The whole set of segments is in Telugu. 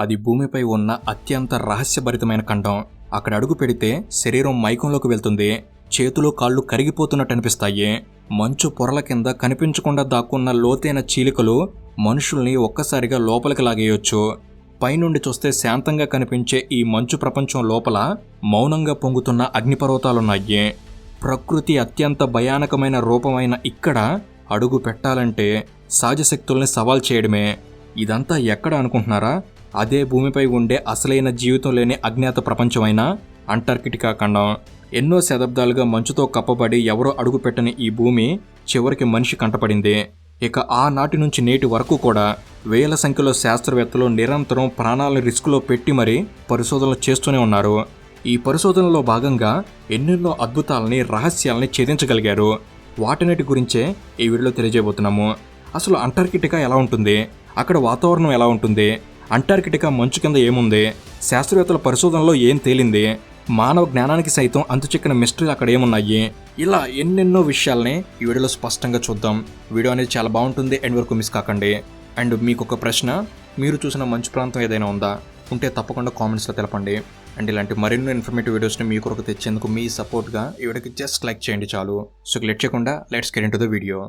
అది భూమిపై ఉన్న అత్యంత రహస్యభరితమైన ఖండం. అక్కడ అడుగు పెడితే శరీరం మైకంలోకి వెళ్తుంది. చేతులు కాళ్ళు కరిగిపోతున్నట్టు అనిపిస్తాయి. మంచు పొరల కింద కనిపించకుండా దాక్కున్న లోతైన చీలికలు మనుషుల్ని ఒక్కసారిగా లోపలికి లాగేయొచ్చు. పైనుండి చూస్తే శాంతంగా కనిపించే ఈ మంచు ప్రపంచం లోపల మౌనంగా పొంగుతున్న అగ్నిపర్వతాలున్నాయి. ప్రకృతి అత్యంత భయానకమైన రూపమైన ఇక్కడ అడుగు పెట్టాలంటే సహజశక్తుల్ని సవాల్ చేయడమే. ఇదంతా ఎక్కడ అనుకుంటున్నారా? అదే భూమిపై ఉండే అసలైన జీవితం లేని అజ్ఞాత ప్రపంచమైన అంటార్కిటికా ఖండం. ఎన్నో శతాబ్దాలుగా మంచుతో కప్పబడి ఎవరో అడుగుపెట్టని ఈ భూమి చివరికి మనిషి కంటపడింది. ఇక ఆనాటి నుంచి నేటి వరకు కూడా వేల సంఖ్యలో శాస్త్రవేత్తలు నిరంతరం ప్రాణాలను రిస్కులో పెట్టి మరీ పరిశోధనలు చేస్తూనే ఉన్నారు. ఈ పరిశోధనలో భాగంగా ఎన్నెన్నో అద్భుతాలని, రహస్యాలని ఛేదించగలిగారు. వాటన్నిటి గురించే ఈ వీడియోలో తెలియజేయబోతున్నాము. అసలు అంటార్కిటికా ఎలా ఉంటుంది? అక్కడ వాతావరణం ఎలా ఉంటుంది? అంటార్కిటికా మంచు కింద ఏముంది? శాస్త్రవేత్తల పరిశోధనలో ఏం తేలింది? మానవ జ్ఞానానికి సైతం అంతుచిక్కిన మిస్టరీలు అక్కడ ఏమున్నాయి? ఇలా ఎన్నెన్నో విషయాల్ని ఈ వీడియోలో స్పష్టంగా చూద్దాం. వీడియో అనేది చాలా బాగుంటుంది, ఎండ్ వరకు మిస్ కాకండి. అండ్ మీకు ఒక ప్రశ్న, మీరు చూసిన మంచు ప్రాంతం ఏదైనా ఉందా? ఉంటే తప్పకుండా కామెంట్స్లో తెలపండి. అండ్ ఇలాంటి మరెన్నో ఇన్ఫర్మేటివ్ వీడియోస్ని మీ కొరకు తెచ్చేందుకు మీ సపోర్ట్గా ఈ వీడియోకి జస్ట్ లైక్ చేయండి చాలు. సో లేట్ చేయకుండా let's get into the video.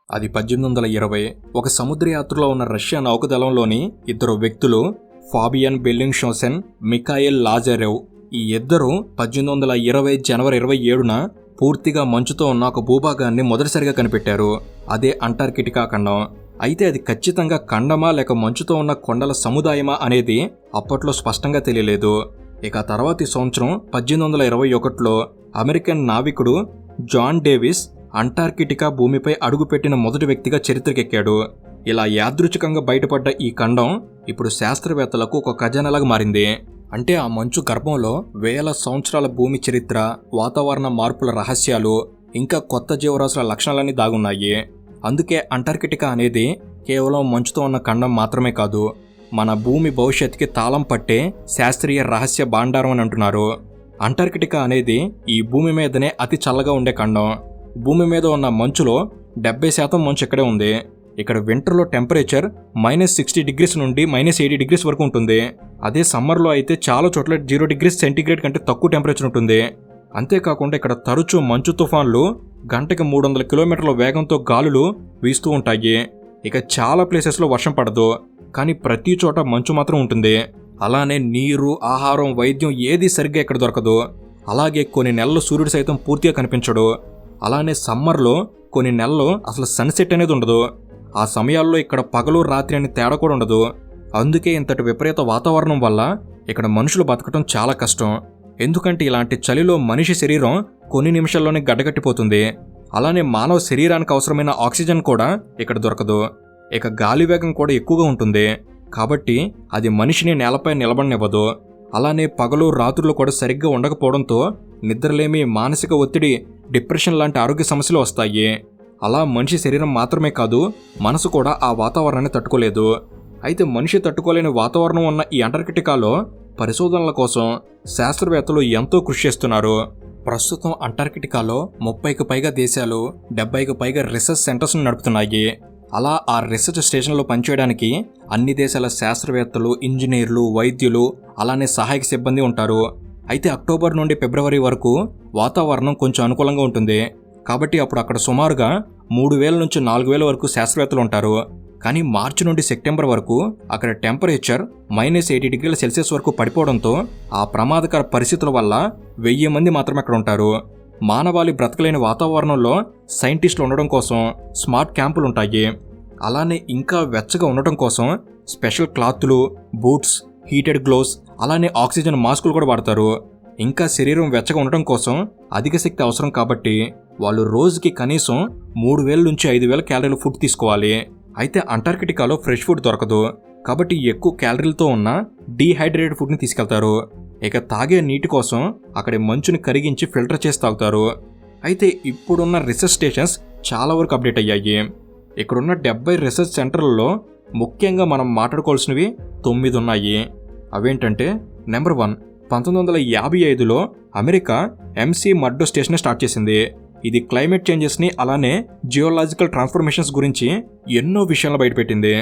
అది 1820. ఒక సముద్రయాత్రలో ఉన్న రష్యా నౌకదళంలోని ఇద్దరు వ్యక్తులు, ఫాబియన్ బెల్లింగ్షోసెన్, మిఖాయిల్ లాజారెవ్. ఈ ఇద్దరు 1820 జనవరి 27న పూర్తిగా మంచుతో ఉన్న ఒక భూభాగాన్ని మొదటిసారిగా కనిపెట్టారు. అదే అంటార్కిటికా ఖండం. అయితే అది ఖచ్చితంగా ఖండమా లేక మంచుతో ఉన్న కొండల సముదాయమా అనేది అప్పట్లో స్పష్టంగా తెలియలేదు. ఇక తర్వాతి సంవత్సరం 1821లో అమెరికన్ నావికుడు జాన్ డేవిస్ అంటార్కిటికా భూమిపై అడుగుపెట్టిన మొదటి వ్యక్తిగా చరిత్రకెక్కాడు. ఇలా యాదృచ్ఛికంగా బయటపడ్డ ఈ ఖండం ఇప్పుడు శాస్త్రవేత్తలకు ఒక ఖజానాలాగా మారింది. అంటే ఆ మంచు గర్భంలో వేల సంవత్సరాల భూమి చరిత్ర, వాతావరణ మార్పుల రహస్యాలు, ఇంకా కొత్త జీవరాశుల లక్షణాలన్నీ దాగున్నాయి. అందుకే అంటార్కిటికా అనేది కేవలం మంచుతో ఉన్న ఖండం మాత్రమే కాదు, మన భూమి భవిష్యత్తుకి తాళం పట్టే శాస్త్రీయ రహస్య భాండారం అని అంటున్నారు. అంటార్కిటికా అనేది ఈ భూమి మీదనే అతి చల్లగా ఉండే ఖండం. భూమి మీద ఉన్న మంచులో 70% మంచు ఇక్కడే ఉంది. ఇక్కడ వింటర్లో టెంపరేచర్ -60 నుండి -80 వరకు ఉంటుంది. అదే సమ్మర్లో అయితే చాలా చోట్ల 0°C కంటే తక్కువ టెంపరేచర్ ఉంటుంది. అంతేకాకుండా ఇక్కడ తరచూ మంచు తుఫాన్లు గంటకి 300 కిలోమీటర్ల వేగంతో గాలులు వీస్తూ ఉంటాయి. ఇక చాలా ప్లేసెస్లో వర్షం పడదు, కానీ ప్రతి చోట మంచు మాత్రం ఉంటుంది. అలానే నీరు, ఆహారం, వైద్యం ఏది సరిగ్గా ఇక్కడ దొరకదు. అలాగే కొన్ని నెలలు సూర్యుడు సైతం పూర్తిగా కనిపించడు. అలానే సమ్మర్లో కొన్ని నెలలు అసలు సన్సెట్ అనేది ఉండదు. ఆ సమయాల్లో ఇక్కడ పగలు రాత్రి అని తేడా కూడా ఉండదు. అందుకే ఇంతటి విపరీత వాతావరణం వల్ల ఇక్కడ మనుషులు బతకటం చాలా కష్టం. ఎందుకంటే ఇలాంటి చలిలో మనిషి శరీరం కొన్ని నిమిషాల్లోనే గడ్డగట్టిపోతుంది. అలానే మానవ శరీరానికి అవసరమైన ఆక్సిజన్ కూడా ఇక్కడ దొరకదు. ఇక గాలి వేగం కూడా ఎక్కువగా ఉంటుంది. కాబట్టి అది మనిషిని నేలపై నిలబడనివ్వదు. అలానే పగలు రాత్రులు కూడా సరిగ్గా ఉండకపోవడంతో నిద్రలేమి, మానసిక ఒత్తిడి, డిప్రెషన్ లాంటి ఆరోగ్య సమస్యలు వస్తాయి. అలా మనిషి శరీరం మాత్రమే కాదు, మనసు కూడా ఆ వాతావరణాన్ని తట్టుకోలేదు. అయితే మనిషి తట్టుకోలేని వాతావరణం ఉన్న ఈ అంటార్కిటికాలో పరిశోధనల కోసం శాస్త్రవేత్తలు ఎంతో కృషి చేస్తున్నారు. ప్రస్తుతం అంటార్కిటికాలో 30కి పైగా దేశాలు 70కి పైగా రీసెర్చ్ సెంటర్స్ను నడుపుతున్నాయి. అలా ఆ రీసెర్చ్ స్టేషన్లో పనిచేయడానికి అన్ని దేశాల శాస్త్రవేత్తలు, ఇంజనీర్లు, వైద్యులు, అలానే సహాయక సిబ్బంది ఉంటారు. అయితే అక్టోబర్ నుండి ఫిబ్రవరి వరకు వాతావరణం కొంచెం అనుకూలంగా ఉంటుంది. కాబట్టి అప్పుడు అక్కడ సుమారుగా 3000 నుంచి 4000 వరకు శాస్త్రవేత్తలు ఉంటారు. కానీ మార్చి నుండి సెప్టెంబర్ వరకు అక్కడ టెంపరేచర్ -80°C వరకు పడిపోవడంతో ఆ ప్రమాదకర పరిస్థితుల వల్ల 1000 మంది మాత్రమే అక్కడ ఉంటారు. మానవాళి బ్రతకలేని వాతావరణంలో సైంటిస్టులు ఉండడం కోసం స్మార్ట్ క్యాంపులు ఉంటాయి. అలానే ఇంకా వెచ్చగా ఉండటం కోసం స్పెషల్ క్లాత్లు, బూట్స్, హీటెడ్ గ్లోవ్స్, అలానే ఆక్సిజన్ మాస్కులు కూడా వాడతారు. ఇంకా శరీరం వెచ్చగా ఉండటం కోసం అధిక శక్తి అవసరం కాబట్టి వాళ్ళు రోజుకి కనీసం 3000 నుంచి 5000 క్యాలరీల ఫుడ్ తీసుకోవాలి. అయితే అంటార్కిటికాలో ఫ్రెష్ ఫుడ్ దొరకదు. కాబట్టి ఎక్కువ క్యాలరీలతో ఉన్న డీహైడ్రేటెడ్ ఫుడ్ని తీసుకెళ్తారు. ఇక తాగే నీటి కోసం అక్కడి మంచుని కరిగించి ఫిల్టర్ చేసి తాగుతారు. అయితే ఇప్పుడున్న రీసెర్చ్ స్టేషన్స్ చాలా వరకు అప్డేట్ అయ్యాయి. ఇక్కడున్న 70 రీసెర్చ్ సెంటర్లలో ముఖ్యంగా మనం మాట్లాడుకోవాల్సినవి 9 ఉన్నాయి. అవేంటంటే, నెంబర్ 1, 1955లో America McMurdo station start చేసింది. ఇది క్లైమేట్ చేంజెస్ని అలానే జియోలాజికల్ ట్రాన్స్ఫర్మేషన్స్ గురించి ఎన్నో విషయాలు బయటపెట్టింది.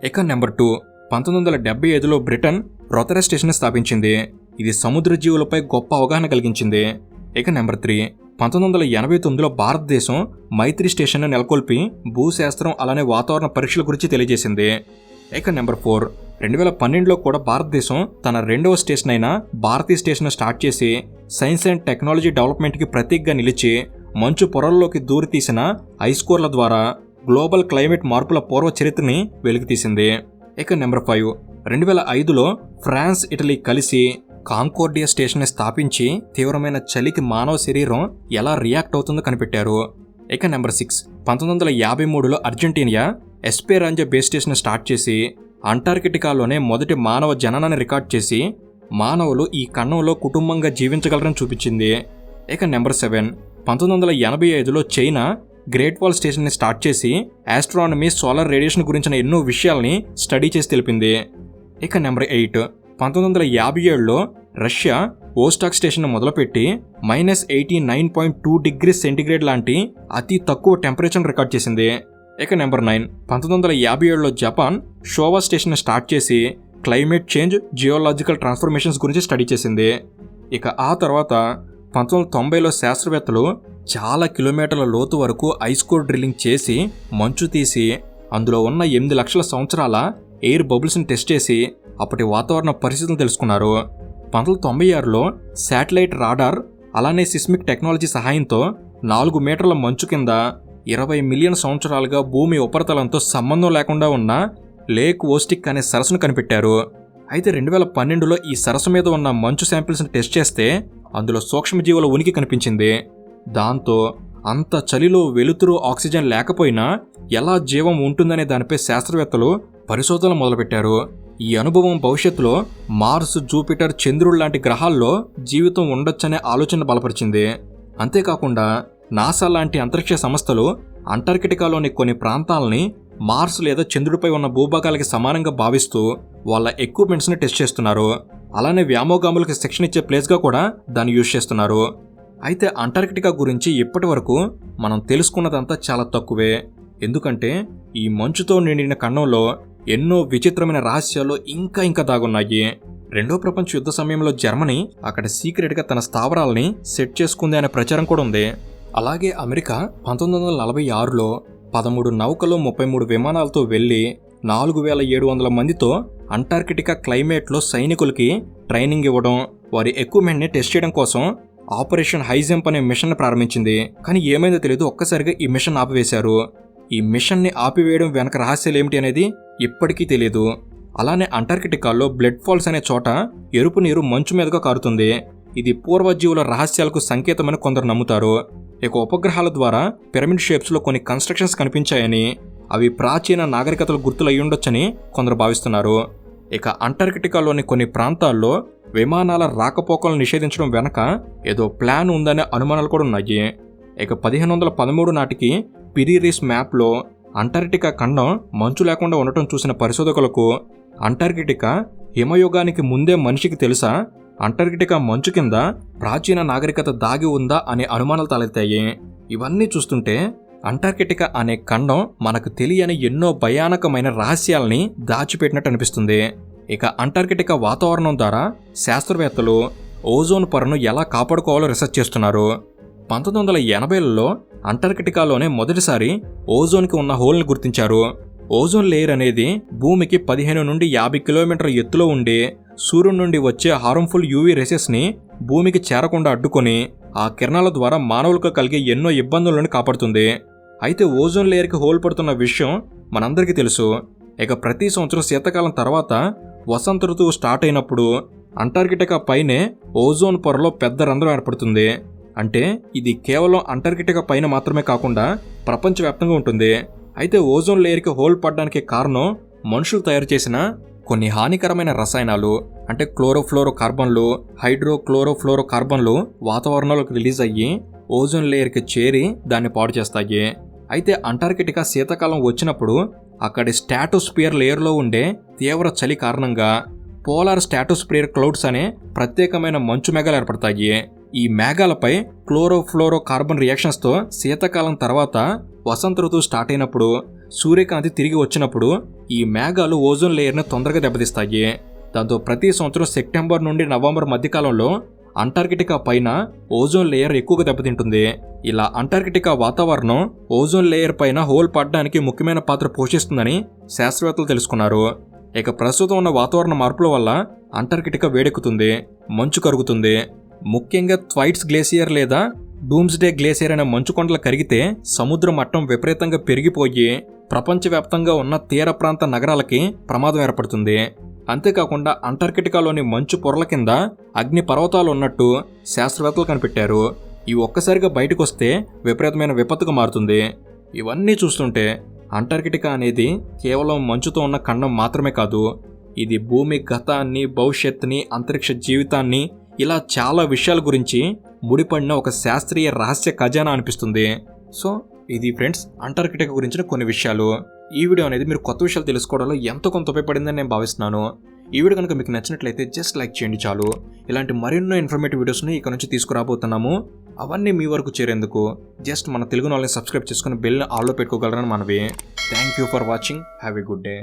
ఇక నెంబర్ 2, 1975లో బ్రిటన్ రొథెరా స్టేషన్ స్థాపించింది. ఇది సముద్ర జీవులపై గొప్ప అవగాహన కలిగించింది. ఇక నెంబర్ 3, 1989లో భారతదేశం మైత్రి స్టేషన్ నెలకొల్పి భూశాస్త్రం అలానే వాతావరణ పరీక్షల గురించి తెలియజేసింది. ఇక నెంబర్ 4, 2012లో కూడా భారతదేశం తన 2వ స్టేషన్ అయిన భారతీ స్టేషన్ స్టార్ట్ చేసి సైన్స్ అండ్ టెక్నాలజీ డెవలప్మెంట్కి ప్రతీకగా నిలిచి మంచు పొరల్లోకి దూరి తీసిన ఐస్ కోర్ల ద్వారా గ్లోబల్ క్లైమేట్ మార్పుల పూర్వ చరిత్రని వెలికితీసింది. ఇక నెంబర్ 5, 2005లో ఫ్రాన్స్, ఇటలీ కలిసి కాంకోర్డియా స్టేషన్ స్థాపించి తీవ్రమైన చలికి మానవ శరీరం ఎలా రియాక్ట్ అవుతుందో కనిపెట్టారు. ఇక నెంబర్ 6, 1953లో అర్జెంటీనియా ఎస్పెరాంజా బేస్ స్టేషన్ స్టార్ట్ చేసి అంటార్కిటికాలోనే మొదటి మానవ జననాన్ని రికార్డ్ చేసి మానవులు ఈ ఖండంలో కుటుంబంగా జీవించగలరని చూపించింది. ఇక నెంబర్ 7, 1985లో చైనా గ్రేట్ వాల్ స్టేషన్ని స్టార్ట్ చేసి ఆస్ట్రానమీ, సోలార్ రేడియేషన్ గురించిన ఎన్నో విషయాల్ని స్టడీ చేసి తెలిపింది. ఇక నెంబర్ 8, 1957లో రష్యా ఓస్టాక్ స్టేషన్ మొదలుపెట్టి -89.2 డిగ్రీస్ సెంటిగ్రేడ్ లాంటి అతి తక్కువ టెంపరేచర్ రికార్డ్ చేసింది. ఇక నెంబర్ 9, 1957లో జపాన్ షోవా స్టేషన్ స్టార్ట్ చేసి క్లైమేట్ చేంజ్, జియోలాజికల్ ట్రాన్స్ఫర్మేషన్స్ గురించి స్టడీ చేసింది. ఇక ఆ తర్వాత 1990లో శాస్త్రవేత్తలు చాలా కిలోమీటర్ల లోతు వరకు ఐస్ కోర్ డ్రిల్లింగ్ చేసి మంచు తీసి అందులో ఉన్న 8 లక్షల సంవత్సరాల ఎయిర్ బబుల్స్ని టెస్ట్ చేసి అప్పటి వాతావరణ పరిస్థితులను తెలుసుకున్నారు. 1996లో శాటిలైట్ రాడార్ అలానే సిస్మిక్ టెక్నాలజీ సహాయంతో 4 మీటర్ల మంచు కింద 20 మిలియన్ సంవత్సరాలుగా భూమి ఉపరితలంతో సంబంధం లేకుండా ఉన్న లేక్ ఓస్టిక్ అనే సరస్సును కనిపెట్టారు. అయితే 2012లో ఈ సరస్సు మీద ఉన్న మంచు శాంపిల్స్ని టెస్ట్ చేస్తే అందులో సూక్ష్మజీవుల ఉనికి కనిపించింది. దాంతో అంత చలిలో వెలుతురు, ఆక్సిజన్ లేకపోయినా ఎలా జీవం ఉంటుందనే దానిపై శాస్త్రవేత్తలు పరిశోధనలు మొదలుపెట్టారు. ఈ అనుభవం భవిష్యత్తులో మార్స్, జూపిటర్, చంద్రుడు లాంటి గ్రహాల్లో జీవితం ఉండొచ్చనే ఆలోచన బలపరిచింది. అంతేకాకుండా నాసా లాంటి అంతరిక్ష సంస్థలు అంటార్కిటికాలోని కొన్ని ప్రాంతాలని మార్స్ లేదా చంద్రుడిపై ఉన్న భూభాగాలకి సమానంగా భావిస్తూ వాళ్ళ ఎక్విప్మెంట్స్ని టెస్ట్ చేస్తున్నారు. అలానే వ్యామోగాములకు శిక్షణ ఇచ్చే ప్లేస్గా కూడా దాన్ని యూజ్ చేస్తున్నారు. అయితే అంటార్కిటికా గురించి ఇప్పటి వరకు మనం తెలుసుకున్నదంతా చాలా తక్కువే. ఎందుకంటే ఈ మంచుతో నిండిన ఖండంలో ఎన్నో విచిత్రమైన రహస్యాలు ఇంకా దాగున్నాయి. 2వ ప్రపంచ యుద్ధ సమయంలో జర్మనీ అక్కడ సీక్రెట్గా తన స్థావరాల్ని సెట్ చేసుకుంది అనే ప్రచారం కూడా ఉంది. అలాగే అమెరికా 1946లో 13 నౌకలు 33 విమానాలతో వెళ్లి 4700 మందితో అంటార్కిటికా క్లైమేట్లో సైనికులకి ట్రైనింగ్ ఇవ్వడం, వారి ఎక్విప్మెంట్ని టెస్ట్ చేయడం కోసం ఆపరేషన్ హై జంప్ అనే మిషన్ ప్రారంభించింది. కానీ ఏమైందో తెలియదు, ఒక్కసారిగా ఈ మిషన్ ఆపివేశారు. ఈ మిషన్ని ఆపివేయడం వెనక రహస్యాలు ఏమిటి అనేది ఇప్పటికీ తెలియదు. అలానే అంటార్కిటికాలో బ్లడ్ ఫాల్స్ అనే చోట ఎరుపు నీరు మంచు మీదుగా కారుతుంది. ఇది పూర్వజీవుల రహస్యాలకు సంకేతమని కొందరు నమ్ముతారు. ఇక ఉపగ్రహాల ద్వారా పిరమిడ్ షేప్స్లో కొన్ని కన్స్ట్రక్షన్స్ కనిపించాయని, అవి ప్రాచీన నాగరికతల గుర్తులు అయ్యుండొచ్చని కొందరు భావిస్తున్నారు. ఇక అంటార్కిటికాలోని కొన్ని ప్రాంతాల్లో విమానాల రాకపోకలను నిషేధించడం వెనక ఏదో ప్లాన్ ఉందనే అనుమానాలు కూడా ఉన్నాయి. ఇక 1513 నాటికి పిరిరీస్ మ్యాప్లో అంటార్కిటికా ఖండం మంచు లేకుండా ఉండటం చూసిన పరిశోధకులకు అంటార్కిటికా హిమయుగానికి ముందే మనిషికి తెలుసా, అంటార్కిటికా మంచు కింద ప్రాచీన నాగరికత దాగి ఉందా అనే అనుమానాలు తలెత్తాయి. ఇవన్నీ చూస్తుంటే అంటార్కిటికా అనే ఖండం మనకు తెలియని ఎన్నో భయానకమైన రహస్యాల్ని దాచిపెట్టినట్టు అనిపిస్తుంది. ఇక అంటార్కిటికా వాతావరణం ద్వారా శాస్త్రవేత్తలు ఓజోన్ పొరను ఎలా కాపాడుకోవాలో రీసెర్చ్ చేస్తున్నారు. 1980లలో అంటార్కిటికాలోనే మొదటిసారి ఓజోన్కి ఉన్న హోల్ని గుర్తించారు. ఓజోన్ లేయర్ అనేది భూమికి 15 నుండి 50 కిలోమీటర్ల ఎత్తులో ఉండి సూర్యుడి నుండి వచ్చే హార్మ్ఫుల్ యూవీ రేసెస్ని భూమికి చేరకుండా అడ్డుకొని ఆ కిరణాల ద్వారా మానవులకు కలిగే ఎన్నో ఇబ్బందులను కాపాడుతుంది. అయితే ఓజోన్ లేయర్కి హోల్ పడుతున్న విషయం మనందరికీ తెలుసు. ఇక ప్రతి సంవత్సరం శీతాకాలం తర్వాత వసంత ఋతువు స్టార్ట్ అయినప్పుడు అంటార్కిటికా పైనే ఓజోన్ పొరలో పెద్ద రంధ్రం ఏర్పడుతుంది. అంటే ఇది కేవలం అంటార్కిటికా పైన మాత్రమే కాకుండా ప్రపంచవ్యాప్తంగా ఉంటుంది. అయితే ఓజోన్ లేయర్కి హోల్ పడడానికి కారణం మనుషులు తయారు చేసిన కొన్ని హానికరమైన రసాయనాలు, అంటే క్లోరోఫ్లోరో కార్బన్లు, హైడ్రోక్లోరోఫ్లోరో కార్బన్లు వాతావరణంలోకి రిలీజ్ అయ్యి ఓజోన్ లేయర్కి చేరి దాన్ని పాడు చేస్తాయి. అయితే అంటార్కిటికా శీతాకాలం వచ్చినప్పుడు అక్కడి స్ట్రాటోస్ఫియర్ లేయర్లో ఉండే తీవ్ర చలి కారణంగా పోలార్ స్ట్రాటోస్ఫియర్ క్లౌడ్స్ అనే ప్రత్యేకమైన మంచు మేఘాలు ఏర్పడతాయి. ఈ మేఘాలపై క్లోరోఫ్లోరో కార్బన్ రియాక్షన్స్తో శీతాకాలం తర్వాత వసంత ఋతువు స్టార్ట్ అయినప్పుడు సూర్యకాంతి తిరిగి వచ్చినప్పుడు ఈ మేఘాలు ఓజోన్ లేయర్ని తొందరగా దెబ్బతీస్తాయి. దాంతో ప్రతి సంవత్సరం సెప్టెంబర్ నుండి నవంబర్ మధ్యకాలంలో అంటార్కిటికా పైన ఓజోన్ లేయర్ ఎక్కువగా దెబ్బతింటుంది. ఇలా అంటార్కిటికా వాతావరణం ఓజోన్ లేయర్ పైన హోల్ పడడానికి ముఖ్యమైన పాత్ర పోషిస్తుందని శాస్త్రవేత్తలు తెలుసుకున్నారు. ఇక ప్రస్తుతం ఉన్న వాతావరణ మార్పుల వల్ల అంటార్కిటికా వేడెక్కుతుంది, మంచు కరుగుతుంది. ముఖ్యంగా థ్వైట్స్ గ్లేసియర్ లేదా డూమ్స్డే గ్లేసియర్ అనే మంచు కొండలు కరిగితే సముద్ర మట్టం విపరీతంగా పెరిగిపోయి ప్రపంచవ్యాప్తంగా ఉన్న తీర ప్రాంత నగరాలకి ప్రమాదం ఏర్పడుతుంది. అంతేకాకుండా అంటార్కిటికాలోని మంచు పొరల కింద అగ్ని పర్వతాలు ఉన్నట్టు శాస్త్రవేత్తలు కనిపెట్టారు. ఇవి ఒక్కసారిగా బయటకు వస్తే విపరీతమైన విపత్తుగా మారుతుంది. ఇవన్నీ చూస్తుంటే అంటార్కిటికా అనేది కేవలం మంచుతో ఉన్న ఖండం మాత్రమే కాదు, ఇది భూమి గతాన్ని, భవిష్యత్తుని, అంతరిక్ష జీవితాన్ని, ఇలా చాలా విషయాల గురించి ముడిపడిన ఒక శాస్త్రీయ రహస్య ఖజానా అనిపిస్తుంది. సో ఇది ఫ్రెండ్స్ అంటార్కిటికా గురించిన కొన్ని విషయాలు. ఈ వీడియో అనేది మీరు కొత్త విషయాలు తెలుసుకోవడంలో ఎంతో కొంత ఉపయోగపడిందని నేను భావిస్తున్నాను. ఈ వీడియో కనుక మీకు నచ్చినట్లయితే జస్ట్ లైక్ చేయండి చాలు. ఇలాంటి మరెన్నో ఇన్ఫర్మేటివ్ వీడియోస్ని ఇక్కడ నుంచి తీసుకురాబోతున్నాము. అవన్నీ మీ వరకు చేరేందుకు జస్ట్ మన తెలుగు నాలెడ్జ్ సబ్స్క్రైబ్ చేసుకుని బెల్ ఆల్లో పెట్టుకోగలరని మనవి. Thank you for watching. Have a good day.